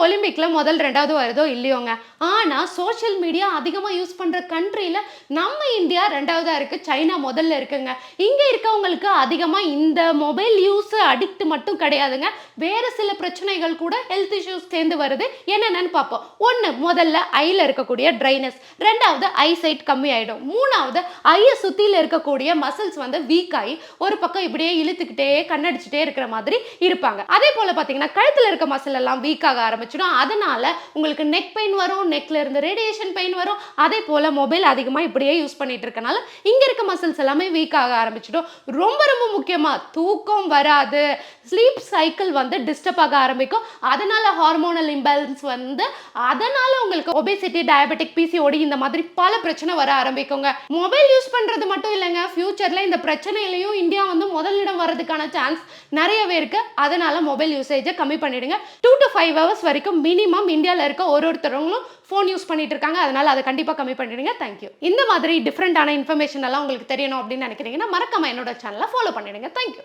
ஒலிம்பிக்ல முதல் 2வது வருதோ இல்லையோங்க. ஆனா சோஷியல் மீடியா அதிகமா யூஸ் பண்ற கண்ட்ரில நம்ம இந்தியா 2வதா இருக்கு. சைனா முதல்ல இருக்குங்க. இங்க இருக்கவங்களுக்கு அதிகமா இந்த மொபைல் யூஸ் அடிக்ட் மட்டும் கிடையாதுங்க. வேற சில பிரச்சனைகள் கூட ஹெல்த் இஷ்யூஸ் சேர்ந்து வருது. என்னென்னு பார்ப்போம். 1 முதல்ல ஐல இருக்கக்கூடிய ட்ரைனஸ். 2வது ஐசைட் கம்மி ஆயிடும். 3வது ஐய சுத்தில இருக்கக்கூடிய மசில்ஸ் வந்து வீக் ஆகி ஒரு பக்கம் இப்படியே இழுத்துக்கிட்டே கண்ணடிச்சிட்டே இருக்கிற மாதிரி இருப்பாங்க. அதே போல பார்த்தீங்கன்னா கழுத்துல இருக்க மசில் எல்லாம் வீக் ஆக ஆரம்பிச்சிடும். அதனால உங்களுக்கு நெக் பெயின் வரும், நெக்ல இருந்து ரேடியேஷன் பெயின் வரும். அதே போல மொபைல் அதிகமா இப்படியே யூஸ் பண்ணிட்டு இருக்கனால இங்க இருக்க மசில்ஸ் எல்லாமே வீக் ஆக ஆரம்பிச்சிடும். ரொம்ப ரொம்ப முக்கியமா தூக்கம் வராது, ஸ்லீப் சைக்கிள் வந்து டிஸ்டர்ப் ஆக ஆரம்பிக்கும். அதனால ஹார்மோனல் இம்பேலன்ஸ் வந்து அதனால உங்களுக்கு ஒபேசிட்டி, டயபெட்டிக், பிசிஓடி இந்த மாதிரி பல பிரச்சனை வர ஆரம்பிக்குங்க. மொபைல் யூஸ் பண்றது மட்டும் இல்லைங்க, ஃபியூச்சர்ல இந்த பிரச்சனையிலையும் இந்தியா வந்து முதலிடம் வர்றதுக்கான சான்ஸ் நிறையவே இருக்கு. அதனால மொபைல் யூசேஜை கம்மி பண்ணிடுங்க. 2 to 5 hours வரைக்கும் மினிமம் இந்தியாவில் இருக்க ஒருத்தவங்களும் ஃபோன் யூஸ் பண்ணிட்டு இருக்காங்க. அதனால அதை கண்டிப்பாக கம்மி பண்ணிடுங்க. தேங்க்யூ. இந்த மாதிரி டிஃப்ரெண்டான இன்ஃபர்மேஷன் எல்லாம் உங்களுக்கு தெரியணும் அப்படின்னு நினைக்கிறீங்கன்னா மறக்காம என்னோட சேனலை ஃபாலோ பண்ணிடுங்க. தேங்க்யூ.